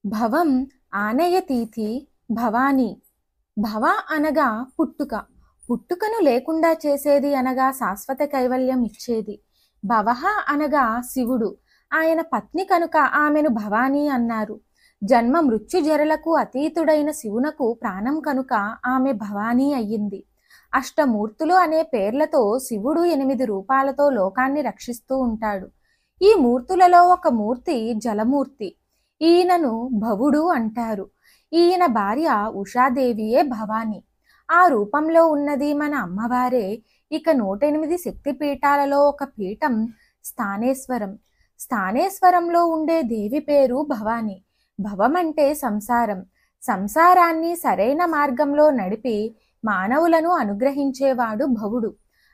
భవం ఆనయతీతి భవాని. భవ అనగా పుట్టుక, పుట్టుకను లేకుండా చేసేది అనగా శాశ్వత కైవల్యం ఇచ్చేది. భవః అనగా శివుడు, ఆయన పత్ని కనుక ఆమెను భవాని అన్నారు. జన్మ మృత్యు జరలకు అతీతుడైన శివునకు ప్రాణం కనుక ఆమె భవానీ అయ్యింది. అష్టమూర్తులు అనే పేర్లతో శివుడు 8 రూపాలతో లోకాన్ని రక్షిస్తూ ఉంటాడు. ఈ మూర్తులలో ఒక మూర్తి జలమూర్తి. ఈయనను భవుడు అంటారు. ఈయన భార్య ఉషాదేవియే భవాని. ఆ రూపంలో ఉన్నది మన అమ్మవారే. ఇక 108 శక్తిపీఠాలలో ఒక పీఠం స్థానేశ్వరం. స్థానేశ్వరంలో ఉండే దేవి పేరు భవాని. భవం అంటే సంసారం. సంసారాన్ని సరైన మార్గంలో నడిపి మానవులను అనుగ్రహించేవాడు భవుడు.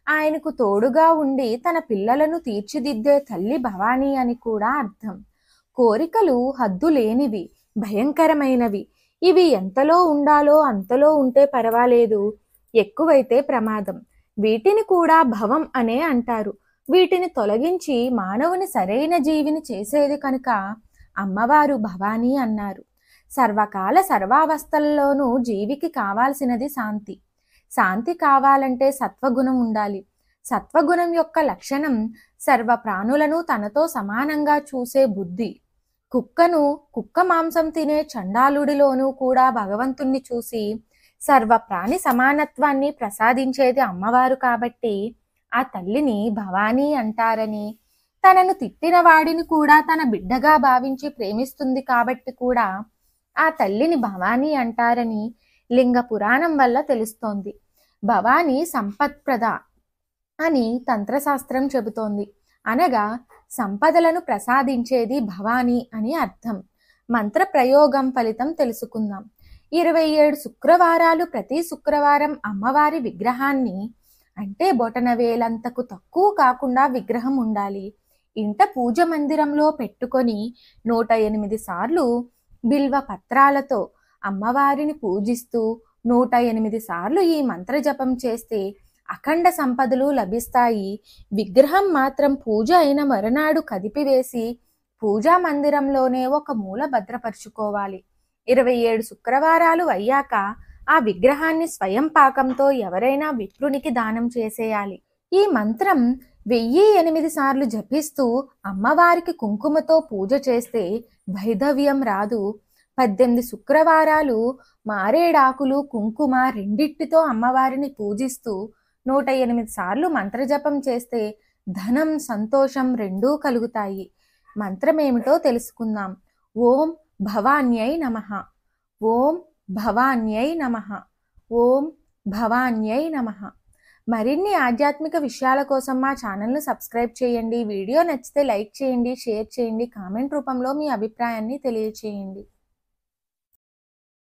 ఆయనకు తోడుగా ఉండి తన పిల్లలను తీర్చిదిద్దే తల్లి భవానీ అని కూడా అర్థం. కోరికలు హద్దులేనివి, భయంకరమైనవి. ఇవి ఎంతలో ఉండాలో అంతలో ఉంటే పర్వాలేదు, ఎక్కువైతే ప్రమాదం. వీటిని కూడా భవం అనే అంటారు. వీటిని తొలగించి మానవుని సరైన జీవిని చేసేది కనుక అమ్మవారు భవానీ అన్నారు. సర్వకాల సర్వావస్థల్లోనూ జీవికి కావాల్సినది శాంతి. శాంతి కావాలంటే సత్వగుణం ఉండాలి. సత్వగుణం యొక్క లక్షణం సర్వ ప్రాణులను తనతో సమానంగా చూసే బుద్ధి. కుక్క మాంసం తినే చండాలుడిలోనూ కూడా భగవంతుణ్ణి చూసి సర్వ ప్రాణి సమానత్వాన్ని ప్రసాదించేది అమ్మవారు కాబట్టి ఆ తల్లిని భవానీ అంటారని, తనను తిట్టిన వాడిని కూడా తన బిడ్డగా భావించి ప్రేమిస్తుంది కాబట్టి కూడా ఆ తల్లిని భవానీ అంటారని లింగ పురాణం వల్ల తెలుస్తోంది. భవానీ సంపత్ప్రద అని తంత్రశాస్త్రం చెబుతోంది. అనగా సంపదలను ప్రసాదించేది భవానీ అని అర్థం. మంత్ర ప్రయోగం ఫలితం తెలుసుకుందాం. 27 శుక్రవారాలు ప్రతి శుక్రవారం అమ్మవారి విగ్రహాన్ని, అంటే బొటనవేలంతకు తక్కువ కాకుండా విగ్రహం ఉండాలి, ఇంట పూజ మందిరంలో పెట్టుకొని 108 సార్లు బిల్వ పత్రాలతో అమ్మవారిని పూజిస్తూ 108 సార్లు ఈ మంత్ర జపం చేస్తే అఖండ సంపదలు లభిస్తాయి. విగ్రహం మాత్రం పూజ అయిన మరునాడు కదిపివేసి పూజా మందిరంలోనే ఒక మూల భద్రపరుచుకోవాలి. 27 శుక్రవారాలు అయ్యాక ఆ విగ్రహాన్ని స్వయం పాకంతో ఎవరైనా విప్రునికి దానం చేసేయాలి. ఈ మంత్రం 1008 సార్లు జపిస్తూ అమ్మవారికి కుంకుమతో పూజ చేస్తే వైధవ్యం రాదు. 18 శుక్రవారాలు మారేడాకులు కుంకుమ రెండిటితో అమ్మవారిని పూజిస్తూ 108 సార్లు మంత్రజపం చేస్తే ధనం సంతోషం రెండూ కలుగుతాయి. మంత్రమేమిటో తెలుసుకుందాం. ఓం భవాన్యై నమః. ఓం భవాన్యై నమః. ఓం భవాన్యై నమః. మరిన్ని ఆధ్యాత్మిక విషయాల కోసం మా ఛానల్ను సబ్స్క్రైబ్ చేయండి. వీడియో నచ్చితే లైక్ చేయండి, షేర్ చేయండి, కామెంట్ రూపంలో మీ అభిప్రాయాన్ని తెలియచేయండి.